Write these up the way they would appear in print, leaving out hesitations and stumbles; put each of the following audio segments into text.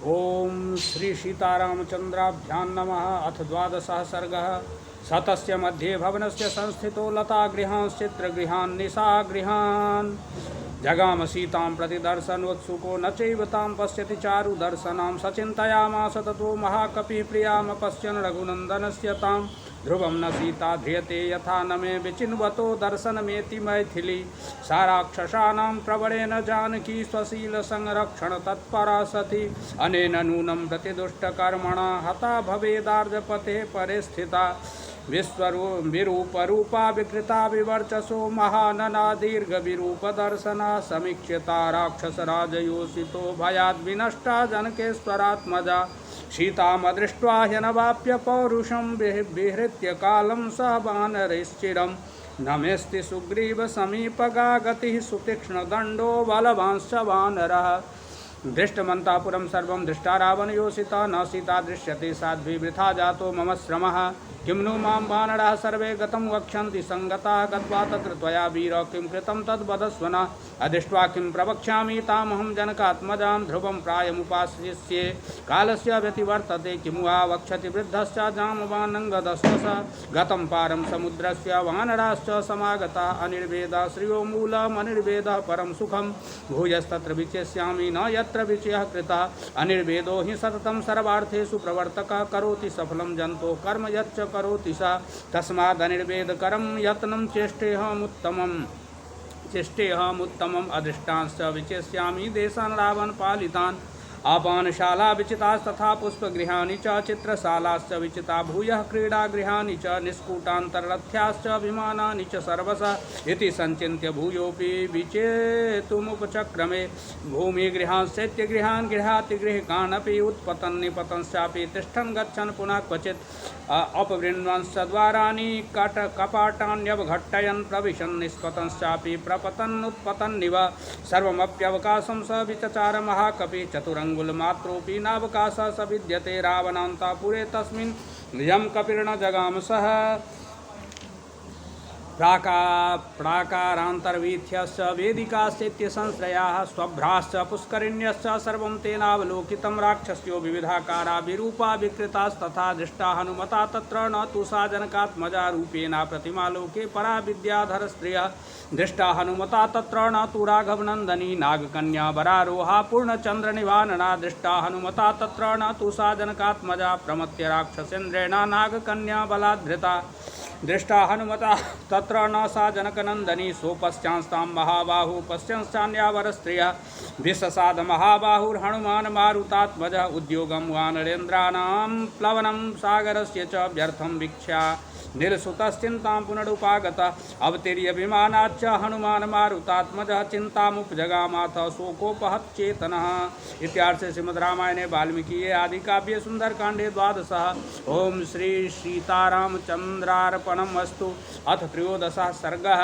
ओम श्री सीतारामचंद्राभ्यां नमः। अथ द्वादशः सर्गः। सतस्य मध्ये भवनस्य संस्थितो लतागृहांश्चित्रगृहान् निशागृहान् जगाम सीतां प्रति दर्शनोत्सुको न चैव तां पश्यति चारुदर्शनां सचिन्तयामास ततो महाकपिः प्रियामपश्यन् रघुनन्दनस्य तां ध्रुवं न सीता ध्रियते यथा न मे विचिन्वतो दर्शनमेति मैथिली सा राक्षसानां प्रवरेण जानकी स्वशीलसंरक्षण तत्परा सती अनेन नूनं प्रतिदुष्टकर्मणा हता भवेदार्जपते परे स्थिता विरूपरूपा विकृता विवर्चसो महानना दीर्घविरूपदर्शना समीक्ष्यता राक्षसराजयोषितो भयाद् विनष्टा जनकेश्वरात्मजा सीतामदृष्ट्वा ह्यनवाप्य पौरुषं विहृत्य कालं स वानरैश्चिरं नमेस्ति सुग्रीवसमीपगा गतिः सुतीक्ष्णदण्डो बलवांश्च वानरः दृष्टमन्तापुरं सर्वं दृष्टा रावणयोषिता न सीता दृश्यते साध्वी वृथा जातो मम श्रमः किं नु मां वानराः सर्वे गतं वक्ष्यन्ति सङ्गताः गत्वा तत्र त्वया वीर किं कृतं तद्वदस्व न अदृष्ट्वा किं प्रवक्ष्यामि तामहं जनकात्मजां ध्रुवं प्रायमुपास्ये कालस्य व्यतिवर्तते किमु वा वक्ष्यति वृद्धश्च जामवानङ्गदश्च गतं पारं समुद्रस्य वानराश्च समागताः अनिर्वेदः श्रियो मूलमनिर्वेदः परं सुखं भूयस्तत्र विचेष्यामि न यत्र विचयः कृतः अनिर्वेदो हि सततं सर्वार्थेषु प्रवर्तकः करोति सफलं जन्तोः कर्म यच्च करोति सा तस्मादनिर्वेदकरं यत्नं चेष्टेऽहमुत्तमम् अदृष्टांश्च विचेष्यामि देशान् रावण पालितान् आपानशाला विचितास्तथा पुष्पगृहाणि च चित्रशालाश्च विचिता भूयः क्रीडागृहाणि च निष्कूटान्तररथ्याश्च विमानानि च सर्वशः इति सञ्चिन्त्य भूयोऽपि विचेतुमुपचक्रमे भूमिगृहांश्चैत्यगृहान् गृहातिगृहिकानपि उत्पतन् निपतंश्चापि तिष्ठन् गच्छन् पुनः क्वचित् अपवृण्वंश्च द्वाराणि कपाटान्यवघट्टयन् प्रविशन् निष्पतंश्चापि प्रपतन्नुत्पतन्निव सर्वमप्यवकाशं स विचचार महाकपि चतुरङ्गुलमात्रोऽपि नावकाशः स विद्यते रावणान्तापुरे तस्मिन् यं कपिर्न जगाम सः प्राकारान्तर्वीथ्यश्च वेदिकाश्चैत्य संश्रयाः स्वभ्राश्च पुष्करिण्यश्च सर्वं तेनावलोकितं राक्षस्यो विविधाकारा विरूपा विकृतास्तथा दृष्टा हनुमता तत्र न तु सा जनकात्मजा रूपेण प्रतिमालोके परा विद्याधर स्त्रियः दृष्टा हनुमता तत्र न तु राघवनन्दनी नागकन्या वरारोहा पूर्णचन्द्रनिवारणा दृष्टा हनुमता तत्र न तु सा जनकात्मजा प्रमत्य राक्षसेन्द्रेण नागकन्या बलाद्धृता दृष्टा हनुमता तत्र न सा जनकनंदनी सोपश्चांस्तां महाबाहु पश्यंश्चान्यावरस्त्रियः विससाद महाबाहुर्हनुमान् मारुतात्मजः उद्योगं वानरेन्द्राणां प्लवनं सागरस्य च व्यर्थं वीक्ष्य निरसुतश्चिन्तां पुनरुपागतः अवतीर्य विमानाच्च हनुमान् मारुतात्मजः चिन्तामुपजगामाथ शोकोपहतचेतनः। इत्यार्थे श्रीमद् रामायणे वाल्मीकिये आदिकाव्ये सुन्दरकाण्डे 12 ओम श्री सीतारामचन्द्रार्पणमस्तु। अथ 13 सर्गः।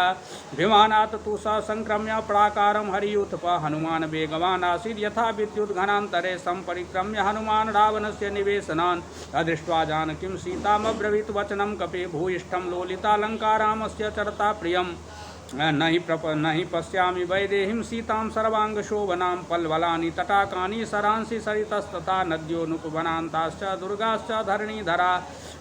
विमानात् तु स संक्रम्य प्राकारं हरियुत्प हनुमान् वेगवान् आसीत् यथा विद्युद्घनान्तरे सम्परिक्रम्य हनुमान् रावणस्य निवेशनान् अदृष्ट्वा जानकीं सीतामब्रवीत् वचनं कपि भूयिष्ठं लोलितालङ्कारामस्य चरता प्रियं न हि पश्यामि वैदेहीं सीतां सर्वाङ्गशोभनां पल्वलानि तटाकानि सरांसि सरितस्तथा नद्योनुपवनान्ताश्च दुर्गाश्च धरणीधरा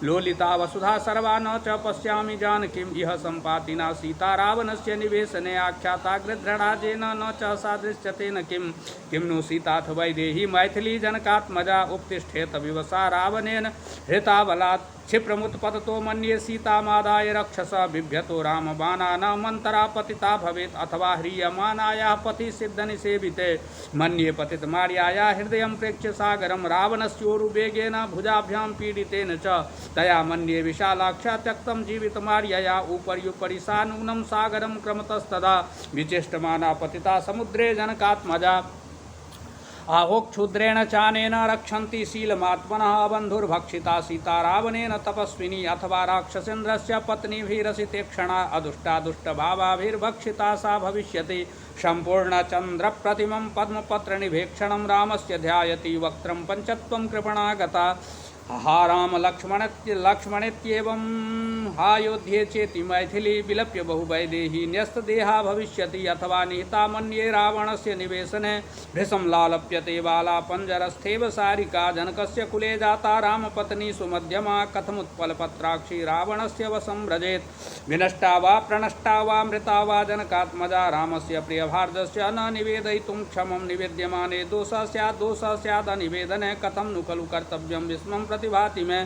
लोलिता वसुधा सर्वा न च पश्यामि जानकीम् इह सम्पातिना सीता रावणस्य निवेशने आख्याता गृध्रराजेन न च सा दृश्यते न किं नु सीताथ वैदेही मैथिली जनकात्मजा उपतिष्ठेत विवसा रावणेन हृताबलात् क्षिप्रमुत्पततो मन्ये सीतामादाय रक्षस बिभ्यतो रामबाणानामन्तरा पतिता भवेत् अथवा ह्रियमाणायाः पतिसिद्धनिसेविते मन्ये पतितमार्यायाः हृदयं प्रेक्ष्य सागरं रावणस्योरुवेगेन भुजाभ्यां पीडितेन च तया मन्ये विशालाक्षा त्यक्तं जीवितमार्यया उपर्युपरि सा नूनं सागरं क्रमतस्तदा विचेष्टमाना पतिता समुद्रे जनकात्मजा आहोक्षुद्रेण चानेन रक्षन्ति शीलमात्मनः बन्धुर्भक्षिता सीता रावणेन तपस्विनी अथवा राक्षसेन्द्रस्य पत्नीभिरसिते क्षणा अदुष्टा दुष्टभावाभिर्भक्षिता सा भविष्यति सम्पूर्णचन्द्रप्रतिमं पद्मपत्रनिभेक्षणं रामस्य ध्यायति वक्त्रं पञ्चत्वं कृपणागता हाराम लक्ष्मणेत्येवं हायोध्ये चेति मैथिली विलप्य बहुवैदेही न्यस्तदेहा भविष्यति अथवा निहिता मन्ये रावणस्य निवेशने भृशं लालप्यते बाला पञ्जरस्थेव सारिका जनकस्य कुले जाता रामपत्नी सुमध्यमा कथमुत्पलपत्राक्षी रावणस्य वशं व्रजेत् विनष्टा वा प्रणष्टा वा मृता वा जनकात्मजा रामस्य प्रियभार्यस्य न निवेदयितुं क्षमं निवेद्यमाने दोषः स्यात् अनिवेदने कथं नु खलु कर्तव्यं विस्मं प्रतिभाति मे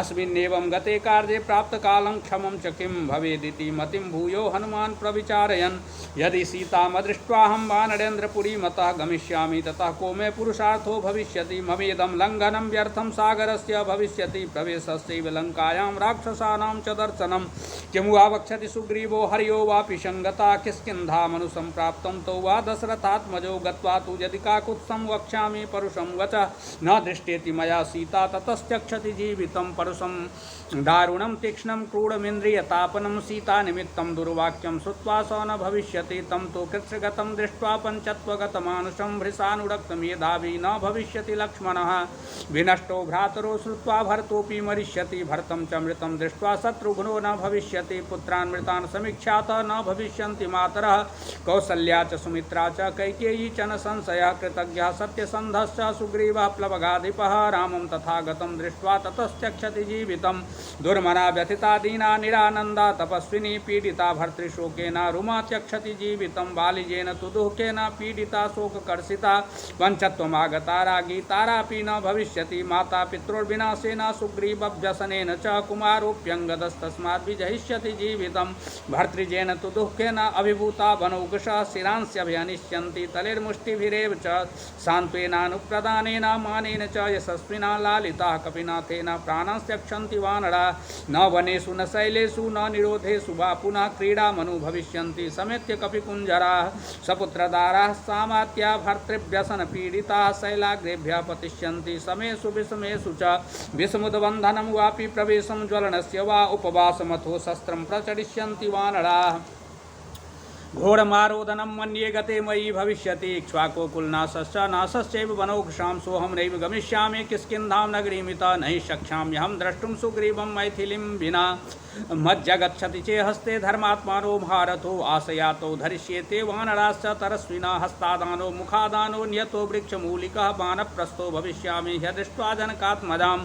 अस्मिन्नेवं गते कार्ये प्राप्त कालं क्षमं च किं भवेदिति मतिं भूयो हनुमान् प्रविचारयन् यदि सीतामदृष्ट्वाहं वानरेन्द्रपुरी मतः गमिष्यामि ततः को मे पुरुषार्थो भविष्यति ममेदं लङ्घनं व्यर्थं सागरस्य भविष्यति प्रवेशस्यैव लङ्कायां राक्षसानां च दर्शनं किमु आवक्षति सुग्रीवो हर्यो वापि संगता किष्किन्धामनुसम्प्राप्तं तौ वा दशरथात्मजो गत्वा तु यदि काकुत्स्थं वक्ष्यामि परुषं वचः न दृष्टेति मया सीता ततश्चक्षति जीवितं परुषं दारुणं तीक्ष्णं क्रूरमिन्द्रियतापनं सीतानिमित्तं दुर्वाक्यं श्रुत्वा स न भविष्यति तं तु कृच्छ्रगतं दृष्ट्वा पञ्चत्वगतमानुषं भृशानुरक्तमेधावी न भविष्यति लक्ष्मणः विनष्टो भ्रातरो श्रुत्वा भरतोऽपि मरिष्यति भरतं च मृतं दृष्ट्वा शत्रुघ्नो न भविष्यति पुत्रान् मृतान् समीक्षात न भविष्यन्ति मातरः कौसल्या च सुमित्रा च कैकेयी च न संशयः कृतज्ञः सत्यसन्धश्च सुग्रीवः प्लवगाधिपः रामं तथागतं दृष्ट्वा ततश्चक्षति जीवितं दुर्मना व्यथिता दीना निरानन्दा तपस्विनी पीडिता भर्तृशोकेन रुमा त्यक्षति जीवितं बालिजेन तु दुःखेन पीडिता शोककर्षिता पञ्चत्वमागता रागी तारापि न भविष्यति माता पितृर्विनाशेन सुग्रीवव्यसनेन च कुमारोऽप्यङ्गदस्तस्माद् विजहिष्यति जीवितं भर्तृजेन तु दुःखेन अभिभूता वनौकशः शिरांस्यभिहनिष्यन्ति तलेर्मुष्टिभिरेव च सान्त्वेनानुप्रदानेन मानेन च यशस्विना लालिताः कपिनाथेन प्राणांस्त्यक्षन्ति वानरा न वनेषु न शैलेषु न निरोधेषु वा पुनः क्रीडामनु भविष्यन्ति समेत्य कपिकुञ्जराः सपुत्रदाराः सामात्या भर्तृव्यसनपीडिताः शैलाग्रेभ्यः पतिष्यन्ति समेषु विषमेषु च विषमुद्बन्धनं वापि प्रवेशं ज्वलनस्य वा उपवासमथो शस्त्रं प्रचरिष्यन्ति वानराः घोरमारोदनं मन्ये गते मयि भविष्यति इक्ष्वाको कुलनाशश्च नाशश्चैव वनौकशां सोऽहं नैव गमिष्यामि किष्किन्धां नगरीमिता नहि शक्ष्याम्यहं द्रष्टुं सुग्रीवं मैथिलीं विना मज्जगच्छति चे हस्ते धर्मात्मानो भारतो आशयातो धरिष्येते वानराश्च तरस्विना हस्तादानो मुखादानो नियतो वृक्षमूलिकः बाणप्रस्थो भविष्यामि ह्यदृष्ट्वा जनकात्मजां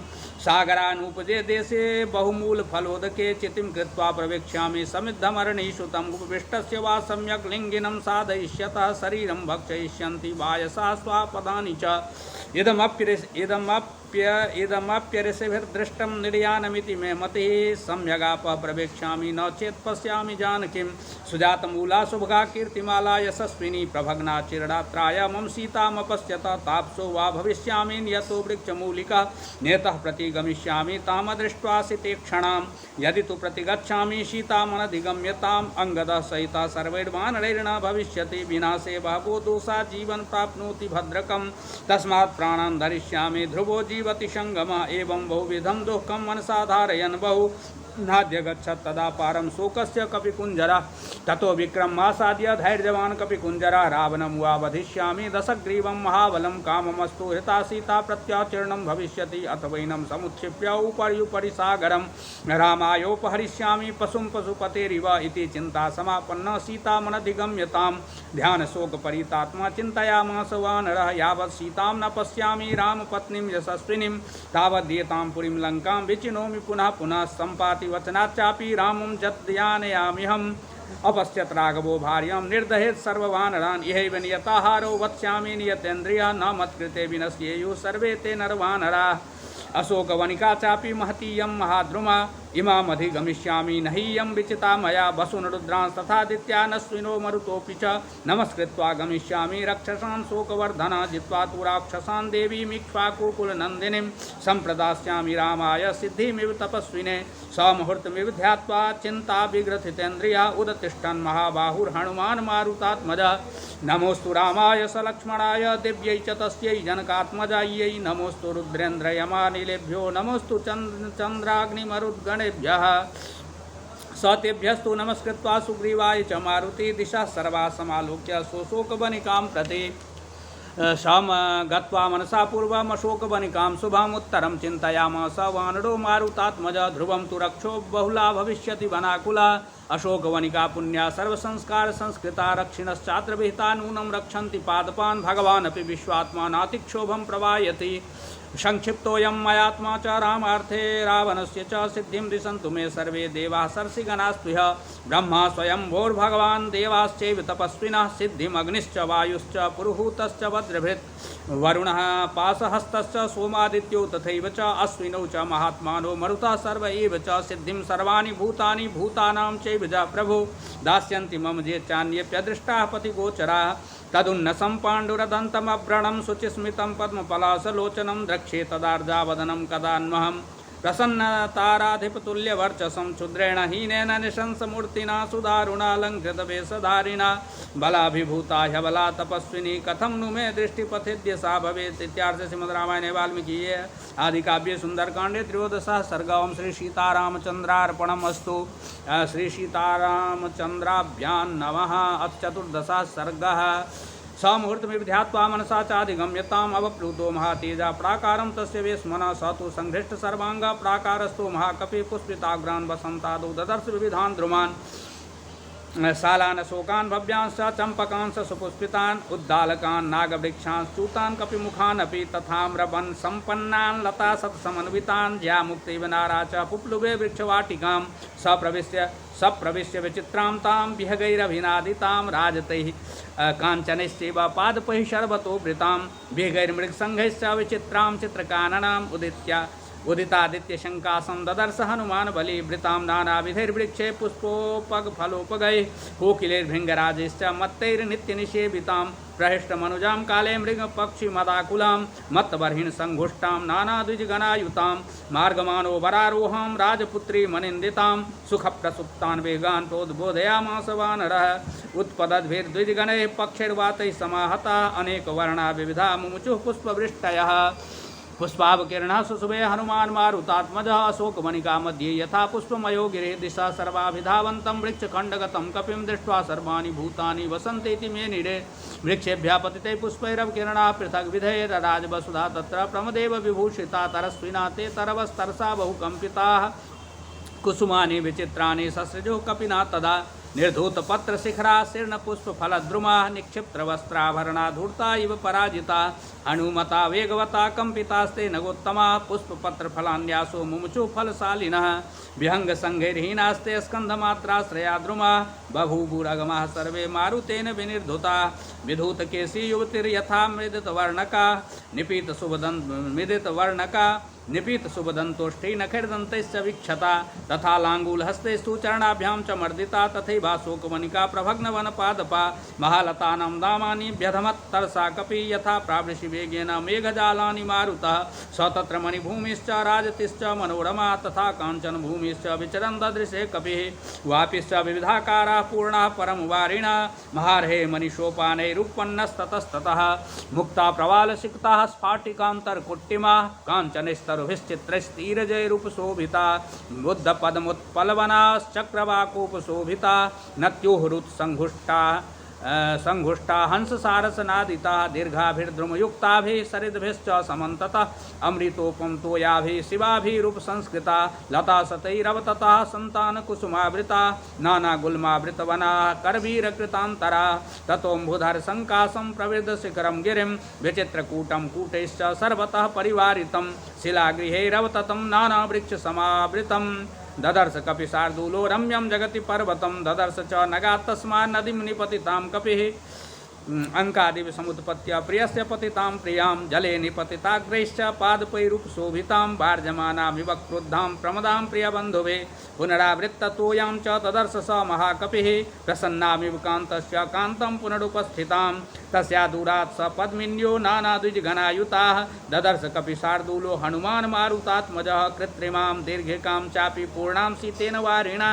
सागरानुपजे देशे बहुमूलफलोदके चितिं कृत्वा प्रवेक्ष्यामि समिद्धमरणीषुतम् उपविष्टस्य वा सम्यक् लिङ्गिनं साधयिष्यतः शरीरं भक्षयिष्यन्ति वायसा स्वापदानि च इदमप्यरिषभिर्दृष्टं निर्यानमिति मे मतिः सम्यगापः प्रवेक्ष्यामि न चेत् पश्यामि जानकीं सुजातमूला शुभगा कीर्तिमाला यशस्विनी प्रभग्ना चिरडात्राय मम सीतामपश्यत ताप्सो वा भविष्यामि नियतो वृक्षमूलिकः नेतः प्रतिगमिष्यामि तामदृष्ट्वा सितेक्षणां यदि तु प्रतिगच्छामि सीतामनधिगम्यताम् अंगदः सहितः सर्वैर्वानरैर्न भविष्यति विनाशे बहवो दोषा जीवन प्राप्नोति भद्रकं तस्मात् प्राणान् धरिष्यामि ध्रुवो जीवति संगमः एवं बहुविधं दुःखं मनसा धारयन् बहु नाद्य गच्छत् तदा पारं शोकस्य कपिकुञ्जरा ततो विक्रमासाद्य धैर्यवान् कपिकुञ्जरा रावणं वा वधिष्यामि दशग्रीवं महाबलं काममस्तु हृता सीता प्रत्याचरणं भविष्यति अथ वैनं समुत्क्षिप्य उपर्युपरि सागरं रामायोपहरिष्यामि पशुं पशुपतेरिव इति चिन्ता समापन्ना सीता मनधिगम्यतां ध्यानशोकपरितात्मा चिन्तयामास वानरः यावत् सीतां न पश्यामि रामपत्नीं यशस्विनीं तावद्येतां पुरीं लङ्कां विचिनोमि पुनः पुनः सम्पाति वचनाच्चापि रामं जद्यानयाम्यहम् अपश्यत् राघवो भार्यां निर्दहेत् सर्ववानरान् इहैव नियताहारो वक्ष्यामि नियतेन्द्रियः न मत्कृते विनश्येयुः सर्वे ते नरवानराः अशोकवनिका चापि महतीयं महाद्रुमा इमामधिगमिष्यामि नहीयं विचिता मया वसुनरुद्रांस्तथादित्या नस्विनो मरुतोऽपि च नमस्कृत्वा गमिष्यामि रक्षसां शोकवर्धना जित्वा तु राक्षसान् देवीमिक्ष्वाकुकुलनन्दिनीं सम्प्रदास्यामि रामाय सिद्धिमिव तपस्विने समुहूर्तमिव ध्यात्वा चिन्ता विग्रथितेन्द्रिया उदतिष्ठन् महाबाहुर्हनुमान् मारुतात्मजः नमोस्तु रामाय सलक्ष्मणाय दिव्यै च तस्यै जनकात्मजायै नमोस्तु रुद्रेन्द्रयमानिलेभ्यो नमोस्तु चन्द्राग्निमरुद्गणेभ्यः सतेभ्यस्तु नमस्कृत्वा सुग्रीवाय च मारुति दिशा सर्वा समालोक्य शोकवनिकां प्रति शम गत्वा मनसा पूर्वम् अशोकवनिकां शुभम् उत्तरं चिन्तयामास वानरो मारुतात्मज ध्रुवं तु रक्षो बहुला भविष्यति वनाकुला अशोकवनिका पुण्या सर्वसंस्कार संस्कृता रक्षिणश्चात्र विहिता नूनं रक्षन्ति पादपान् भगवान् अपि विश्वात्मा नातिक्षोभं प्रवायति संक्षिप्तोऽयं मयात्मा च रामार्थे रावणस्य च सिद्धिं दिशन्तु मे सर्वे देवाः सर्षिगणास्त्विह ब्रह्मा स्वयंभोर्भगवान् देवाश्चैव तपस्विनः सिद्धिमग्निश्च वायुश्च पुरुहूतश्च वज्रभृत् वरुणः पाशहस्तश्च सोमादित्यो तथैव च अश्विनौ च महात्मानो मरुतः सर्व एव च सिद्धिं सर्वाणि भूतानि भूतानां चैव च प्रभो दास्यन्ति मम ये चान्येऽप्यदृष्टाः पतिगोचराः तदुन्नसं पाण्डुरदन्तमव्रणं शुचिस्मितं पद्मपलाशलोचनं द्रक्ष्ये तदार्जावदनं कदान्वहं प्रसन्नताराधिपतुल्यवर्चसं क्षुद्रेण हीनेन निशंसमूर्तिना सुदारुणालङ्कृतवेशधारिणा बलाभिभूता ह्यबला तपस्विनी कथं नु मे दृष्टिपथेद्य सा भवेत्। इत्यार्थ श्रीमद् रामायणे वाल्मीकिये आदिकाव्ये सुंदरकांडे त्रयोदशः सर्गः। ओं श्री सीतारामचन्द्रार्पणमस्तु। श्री सीतारामचन्द्राभ्यां नमः। अथ चतुर्दशः सर्गः। स मुहूर्तमिव ध्यात्वा मनसा चाधिगम्यताम् अवप्लुतो महातेजा प्राकारं तस्य वेश्मनः स तु संघृष्ट सर्वांग प्राकारस्थो महाकपि पुष्पिताग्रान् वसन्तादौ ददर्श विविधान् द्रुमान् शालान् शोकान् भव्यांश्च चम्पकांश्च सुपुष्पितान् उद्दालकान् नागवृक्षान् च्यूतान् कपिमुखान् अपि तथाम्रवन् सम्पन्नान् लता सत्समन्वितान् ज्यामुक्तैव नारा च पुप्लुवे वृक्षवाटिकां सप्रविश्य विचित्रां तां विहगैरभिनादितां राजतैः काञ्चनैश्चैव पादपैः शर्वतो वृतां विहगैर्मृगसङ्घैश्च विचित्रां चित्रकाननाम् उदितादित्यशङ्कासं ददर्श हनुमान बलि वृतां नानाविधैर्वृक्षे पुष्पोपगफलोपगैः कोकिलैर्भृङ्गराजैश्च मत्तैर्नित्यनिषेवितां प्रहृष्टमनुजां काले मृगपक्षिमदाकुलां मत्तबर्हिण संघुष्टां नानाद्विजगणायुतां मार्गमानो वरारोहां राजपुत्री मनिन्दितां सुखप्रसुप्तान् वेगान् प्रोद्बोधयामास वानरः उत्पदद्भिर्द्विजगणैः पक्षैर्वातैः समाहताः अनेकवर्णा विविधा मुमुचुः पुष्पवृष्टयः पुष्पावकीर्णः सुशुभे हनुमान मारुतात्मजः अशोकवनिका मध्ये यथा पुष्पमयो गिरिः दिशा सर्वाभिधावन्तं वृक्षखण्डगतं कपिं दृष्ट्वा सर्वाणि भूतानि वसन्तीति मे निरे वृक्षेभ्यः पतितैः पुष्पैरवकीर्णाः पृथग् विधैर्राजवसुधा तत्र प्रमदेव विभूषिता तरस्विना ते तरवस्तरसा बहुकम्पिताः कुसुमानि विचित्राणि ससृजो कपिना तदा निर्धूतपत्रशिखरा शीर्णपुष्पफलद्रुमा निक्षिप्तवस्त्राभरणा धूर्ता इव पराजिता हनुमता वेगवता कम्पितास्ते नगोत्तमा पुष्पपत्रफलान्यासो मुमुचु फलशालिनः विहङ्गसङ्घैर्हीनास्ते स्कन्धमात्राश्रया द्रुमा बभूवुरगमाः सर्वे मारुतेन विनिर्धुता विधूतकेशी युवतिर्यथा मृदितवर्णका निपीतसुबदन्तोष्ठी नखैर्दन्तैश्च वीक्षता तथा लाङ्गूलहस्तैस्तु चरणाभ्यां च मर्दिता तथैवाशोकवनिका प्रभग्नवनपादपा महालतानां दामानि व्यधमत्तरसा कपि यथा प्रावृषिवेगेन मेघजालानि मारुतः स तत्र मणिभूमिश्च राजतिश्च मनोरमा तथा काञ्चनभूमिश्च विचरन् ददृशे कपिः वापिश्च विविधाकाराः पूर्णाः परमवारिणः महार्हे मणिशोपानैरुत्पन्नस्ततस्ततः मुक्ता प्रवालसिक्ताः स्फाटिकान्तर्कुट्टिमाः काञ्चनैस्तरुभिश्चित्रैस्तीरजैरुपशोभिता बुद्धपद्मोत्पलवनाश्चक्रवाकोपशोभिता नत्योरुत्सङ्घुष्टा संघुष्टा हंससारसनादिता दीर्घाभिर्द्रुमयुक्ताभिः सरिद्भिश्च समन्ततः अमृतोपम तोयाभिः शिवाभिरूपसंस्कृता लता सतैरवतता सन्तानकुसुमावृता नानागुल्मावृतवना करवीरकृतान्तरा ततोऽम्बुधरसङ्कासं प्रवृद्धशिखरं गिरिं विचित्रकूटं कूटैश्च सर्वतः परिवारितं शिलागृहैरवततं नानावृक्षसमावृतं ददर्श कपि शार्दूलो रम्यं जगति पर्वतं ददर्श च नगात् तस्मात् नदीं निपतितां कपिः अंकादिव समुत्पत्य प्रियस्य पतितां प्रियां जले निपतिताग्रैश्च पादपैरुपशोभितां वार्जमानामिव क्रुद्धां प्रमदां प्रियबन्धुवे पुनरावृत्ततोयां च तदर्श स महाकपिः प्रसन्नामिव कान्तस्य कान्तं पुनरुपस्थितां तस्या दूरात् स पद्मिन्यो नानाद्विजगणायुताः ददर्श कपि शार्दूलो हनुमान मारुतात्मजः कृत्रिमां दीर्घिकां चापि पूर्णां सीतेन वारिणा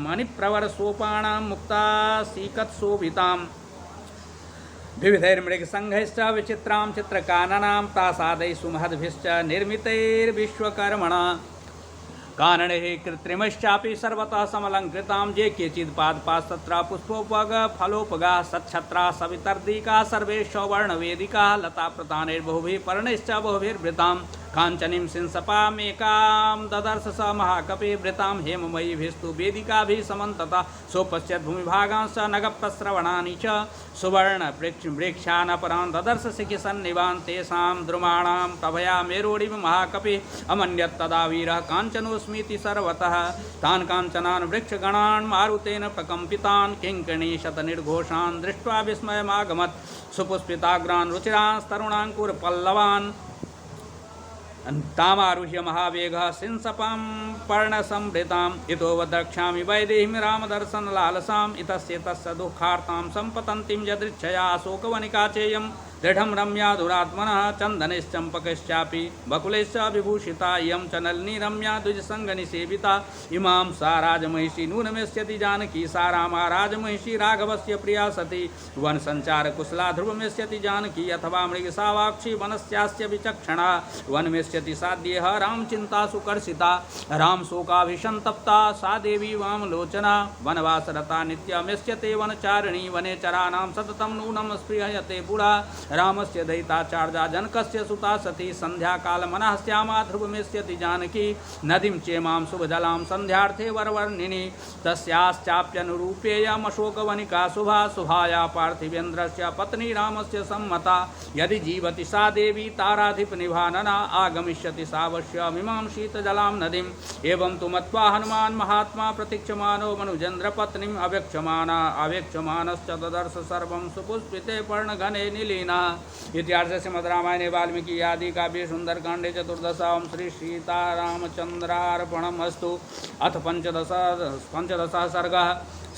मणिप्रवरसोपाणां मुक्ता सीकत्शोभितां विविधैर्मृगसङ्घैश्च विचित्रां चित्रकाननां प्रासादैः सुमहद्भिश्च निर्मितैर्विश्वकर्मणा कानने कृत्रिमश्चापि सर्वतः समलंकृतां ये केचिद्पादपास्तत्र पुष्पोपग फलोपगा सच्छत्रा सवितर्दिका सर्वे सवर्णवेदिका लता प्रतानैर्बहुभिः पर्णैश्च बहुभिर्वृतां काञ्चनीं सिंसपामेकां ददर्श स महाकपिवृतां हेममयीभिस्तु वेदिकाभिः समन्तता सोपश्यत् भूमिभागांश्च नगप्रस्रवणानि च सुवर्णवृक्षानपरान् ददर्श शिखिसन्निवान् तेषां द्रुमाणां प्रभया मेरोडिव महाकपिः अमन्यत् तदा वीरः काञ्चनोऽस्मीति सर्वतः तान् काञ्चनान् वृक्षगणान् मारुतेन प्रकम्पितान् किङ्कणीशतनिर्घोषान् दृष्ट्वा विस्मयमागमत् सुपुष्पिताग्रान् रुचिरांस्तरुणाङ्कुरपल्लवान् तामारुह्य महावेगः सिंसपां पर्णसंवृताम् इतो वद्रक्ष्यामि वैदेहीं रामदर्शनलालसाम् इतस्येतस्य दुःखार्तां सम्पतन्तीं यदृच्छया अशोकवनिका चेयं दृढं रम्या दुरात्मनः चन्दनैश्चम्पकैश्चापि बकुलैश्च विभूषिता इयं च नलिनी रम्या द्विजसङ्गनिसेविता इमां सा राजमहिषी नूनमेष्यति जानकी सा रामा राजमहिषी राघवस्य प्रिया सती वनसञ्चारकुशला ध्रुवमेष्यति जानकी अथवा मृगसावाक्षी वनस्यास्य विचक्षणा वनमेष्यति साध्यः रामचिन्तासु कर्षिता रामशोकाभिसन्तप्ता सा देवी वामलोचना वनवासरता नित्यमेष्यते वनचारिणी वनेचराणां सततं नूनं स्पृहयते पुरा रामस्य दयिताचार्या जनकस्य सुता सती सन्ध्याकालमनः श्यामा ध्रुवमेष्यति जानकी नदीं चेमां शुभजलां सन्ध्यार्थे वरवर्णिनी तस्याश्चाप्यनुरूपेयमशोकवनिका शुभा शुभाया पार्थिवेन्द्रस्य पत्नी रामस्य सम्मता यदि जीवति सा देवी ताराधिपनिभानना आगमिष्यति सावश्यमिमां शीतजलां नदीम् एवं तु मत्वा हनुमान् महात्मा प्रतीक्षमानो मनुजेन्द्रपत्नीम् अवेक्षमानश्च ददर्श सर्वं सुपुष्पिते पर्णघने नीलीना। इतिहास श्रीमद् रामायणे वाल्मीकि आदि काव्ये सुंदरकांडे चतुर्दशां श्री सीतारामचंद्रार्पणमस्तु। अथ पंचदशः सर्गः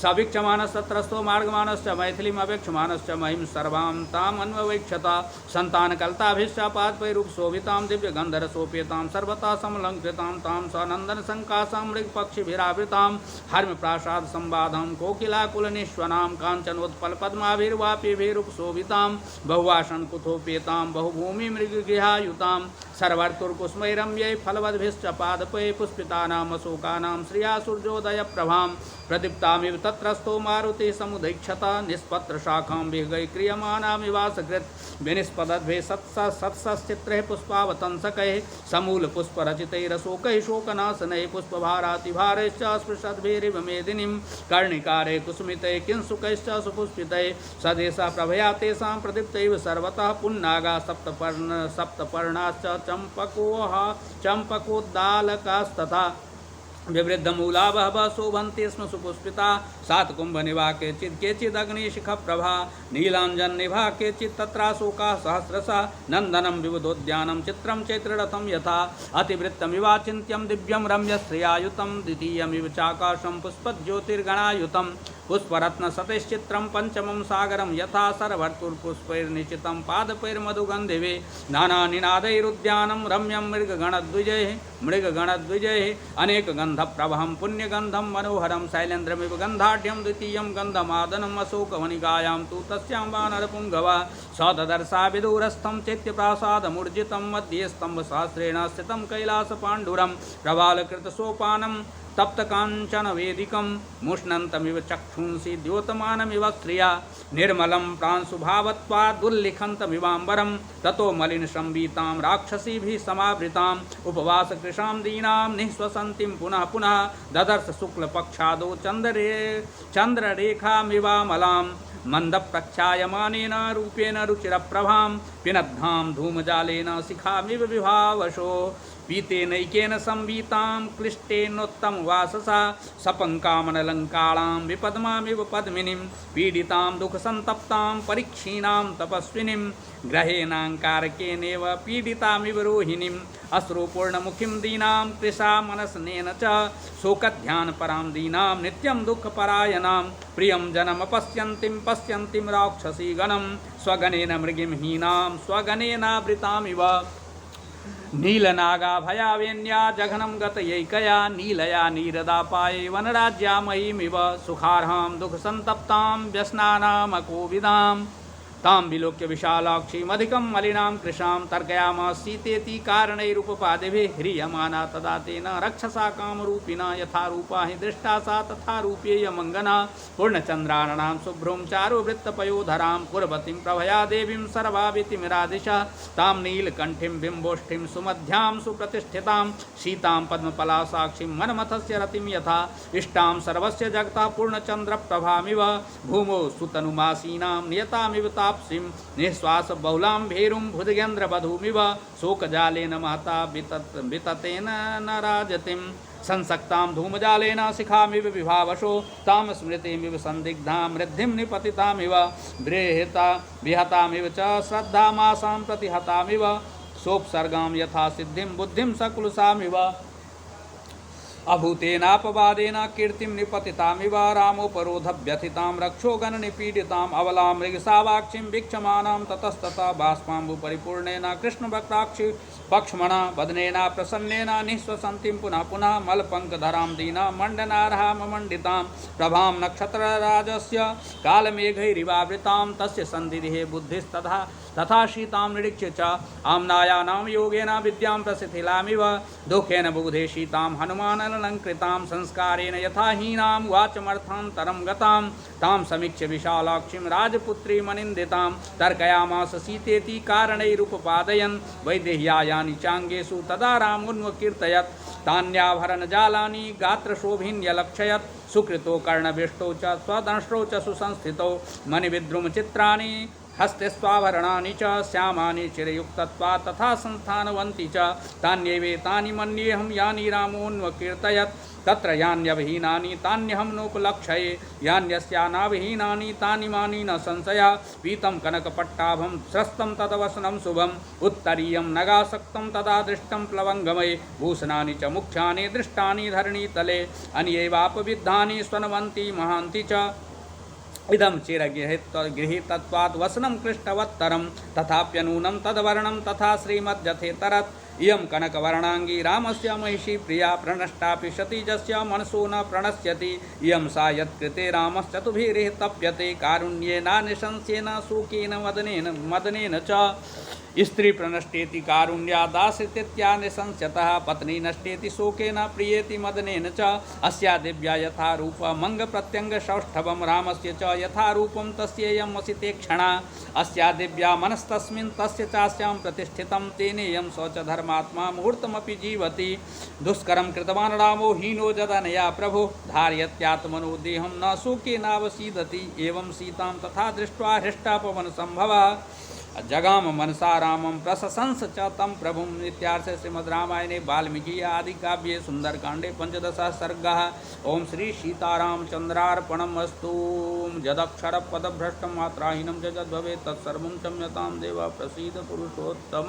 सवीक्षमानस्तत्रस्थो मार्गमानश्च मैथिलीम् अवेक्षमानश्च महिं सर्वां ताम् अन्ववेक्षत सन्तानकल्ताभिश्च पादपैरुपशोभितां दिव्यगन्धरसोपेतां सर्वथा समलङ्कृतां तां सनन्दनसङ्कासां मृगपक्षिभिरावृतां हर्म्यप्रासादसंवादं कोकिलाकुलनिश्वनां काञ्चनोत्पलपद्माभिर्वापिभिरुपशोभितां बहुवासनकुथोपेतां बहुभूमिमृगगृहायुतां सर्वर्तुर्कुस्मैरम्यै फलवद्भिश्च पादपै पुष्पितानाम् अशोकानां श्रिया सूर्योदयप्रभां प्रदीप्तामिव तत्रस्थो मारुतिः समुदैक्षत निष्पत्रशाखां विहगै क्रियमाणामिवासकृत् विनिष्पदद्भिः सत्सश्चित्रैः पुष्पावतंसकैः समूलपुष्परचितैरशोकैः शोकनाशनैः पुष्पभारातिभारैश्च स्पृशद्भिरिव मेदिनीं कर्णिकारैः कुसुमितैः किंसुकैश्च सुपुष्पितैः सदेशा प्रभया तेषां प्रदीप्तैव सर्वतः पुन्नागा सप्तपर्णाश्च चम्पकोद्दालकास्तथा विवृद्धमूला बहवः शोभन्ते स्म सुपुष्पिता सातकुम्भनिभा केचिदग्निशिखप्रभा नीलाञ्जननिभा केचित् तत्राशोकाः सहस्रशः नन्दनं विविधोद्यानं चित्रं चैत्ररथं यथा अतिवृत्तमिवाचिन्त्यं दिव्यं रम्यश्रियायुतं द्वितीयमिव चाकाशं पुष्पज्योतिर्गणायुतं पुष्परत्नसतैश्चित्रं पंचमं सागरं यथा सरवर्तुर्पुष्पैर्निचितं पादपैर्मधुगन्धिवे नानानिनादैरुद्यानं रम्यं मृगगणद्विजैः अनेकगन्धप्रभं पुण्यगन्धं मनोहरं शैलेन्द्रमिव गन्धाढ्यं द्वितीयं गन्धमादनम् अशोकवनिकायां तु तस्यां वानरपुङ्गवा सददर्शा विदूरस्थं चैत्यप्रासादमूर्जितं मध्ये स्तम्भशास्त्रेण स्थितं कैलासपाण्डुरं प्रबालकृतसोपानं तप्तकाञ्चनवेदिकं मुष्णन्तमिव चक्षुंसि द्योतमानमिव स्त्रिया निर्मलं प्रांशुभावत्वादुल्लिखन्तमिवाम्बरं ततो मलिनसंवीतां राक्षसीभिः समावृताम् उपवासकृशां दीनां निःश्वसन्तीं पुनः पुनः ददर्श शुक्लपक्षादौ चन्द्ररेखामिवामलां मन्दप्रख्यायमानेन रूपेण रुचिरप्रभां पिनद्धां धूमजालेन शिखामिव विभावशो पीतेनैकेन संवीतां क्लिष्टेनोत्तमवाससा सपङ्कामनलङ्काणां विपद्मामिव पद्मिनीं पीडितां दुःखसन्तप्तां परीक्षीणां तपस्विनीं ग्रहेणाङ्कारकेनेव पीडितामिव रोहिणीम् अश्रुपूर्णमुखीं दीनां कृशामनसनेन च शोकध्यानपरां दीनां नित्यं दुःखपरायणां प्रियं जनमपश्यन्तीं राक्षसीगणं स्वगणेन मृगिं हीनां स्वगणेनावृतामिव नीलनागाभयावेन्या जघनं गतयैकया नीलया नीरदापाये वनराज्यामयीमिव सुखार्हां दुःखसन्तप्तां व्यसनानामकोविदां तां विलोक्य विशालाक्षीमधिकं मलिनां कृशां तर्कयामास सीतेति कारणैरुपपादिभिः ह्रियमाना तदा तेन रक्षसा कामरूपिणा यथा रूपा हि दृष्टा सा तथा रूपेयमङ्गना पूर्णचन्द्राणां शुभ्रूं चारुवृत्तपयोधरां कुर्वतीं प्रभया देवीं सर्वावितिमिरादिशः तां नीलकण्ठीं बिम्बोष्ठीं सुमध्यां सुप्रतिष्ठितां शीतां पद्मपलासाक्षीं मनमथस्य रतिं यथा इष्टां सर्वस्य जगतः पूर्णचन्द्रप्रभामिव भूमौ सुतनुमासीनां नियतामिव ताप्सीं निःश्वासबहुलां भेरुं भुजगेन्द्रवधूमिव शोकजालेन महता विततेन न राजतिं संसक्तां धूमजालेन शिखामिव विभावशो तां स्मृतिमिव संदिग्धां वृद्धिं निपतितामिव बृहता विहतामिव च श्रद्धामासां प्रतिहतामिव सोपसर्गां यथा सिद्धिं बुद्धिं सकुलसामिव अभूतेनापवादेन कीर्तिं निपतितामिव रामोपरोधव्यथितां रक्षोगणनिपीडिताम् अबलां मृगसावाक्षीं वीक्षमाणां ततस्ततः बाष्पाम्बुपरिपूर्णेन कृष्णवक्त्राक्षि पक्ष्मणा वदनेन प्रसन्नेन निःश्वसन्तीं पुनः पुनः मलपङ्कधरां दीना मण्डनार्हाममण्डितां प्रभां नक्षत्रराजस्य कालमेघैरिवावृतां तस्य सन्धिः बुद्धिस्तथा तथा शीतां निरीक्ष्य च आम्नायानां योगेन विद्यां प्रसिद्धिलामिव दुःखेन बुधे शीतां हनुमानलङ्कृतां संस्कारेण यथा हीनां वाचमर्थान्तरं गतां तां समीक्ष्य विशालाक्षीं राजपुत्री मनिन्दितां तर्कयामास सीतेति कारणैरुपपादयन् वैदेह्यानि चाङ्गेषु तदा रामोन्वकीर्तयत् तान्याभरणजालानि गात्रशोभिन्यलक्षयत् सुकृतो कर्णवेष्टौ च स्वदंष्ट्रौ च सुसंस्थितौ मणिविद्रुमचित्राणि हस्ते स्वाभरणानि च श्यामानि चिरयुक्तत्वा तथा संस्थानवन्ति च तान्येवेतानि मन्येऽहं यानि रामोऽन्वकीर्तयत् तत्र यान्यविहीनानि तान्यहं नोपलक्षये यान्यस्यानाविहीनानि तानि मानि न संशया पीतं कनकपट्टाभं स्रस्तं तदवसनं शुभम् उत्तरीयं नगासक्तं तदा दृष्टं प्लवङ्गमये भूषणानि च मुख्यानि दृष्टानि धरणीतले अन्येवापविद्धानि स्वनवन्ति महान्ति च इदं चिरगृहीतत्वात् वसनं कृष्टवत्तरं तथाप्यनूनं तद्वर्णं तथा श्रीमद्यथेतरत् इयं कनकवर्णांगी रामस्य महिषी प्रिया प्रणष्टापि सतीजस्य मनसो न प्रणश्यति इयं सा यत्कृते रामश्चतुभिः तप्यते कारुण्येनानिशंस्येन शोकेन मदनेन च स्त्री प्रणष्टेति कारुण्यादाश्रित्या निशंस्यतः पत्नी नष्टेति शोकेन प्रियेति मदनेन च अस्या दिव्या यथा रूपमङ्गप्रत्यङ्गसौष्ठवं रामस्य च यथा रूपं तस्येयं वसिते क्षणा अस्या दिव्या मनस्तस्मिन् तस्य चास्यां प्रतिष्ठितं तेनेयं शौच धर्मात्मा मुहूर्तमपि जीवति दुष्करं कृतवान् रामो हीनो जदनया प्रभो धारयत्यात्मनो देहं न शोके नावसीदति एवं सीतां तथा दृष्ट्वा हृष्टापवनसम्भवः जगाम मनसा रामं प्रशंस च तं प्रभुं इत्यार्थे श्रीमद् रामायणे वाल्मीकि आदि काव्ये सुंदरकांडे 15 सर्गः। ओम श्री सीतारामचन्द्रार्पणमस्तु। यदक्षरपदभ्रष्टं मात्राहीनं च यद्भवेत् तत्सर्वं क्षम्यतां देव प्रसीद पुरुषोत्तम।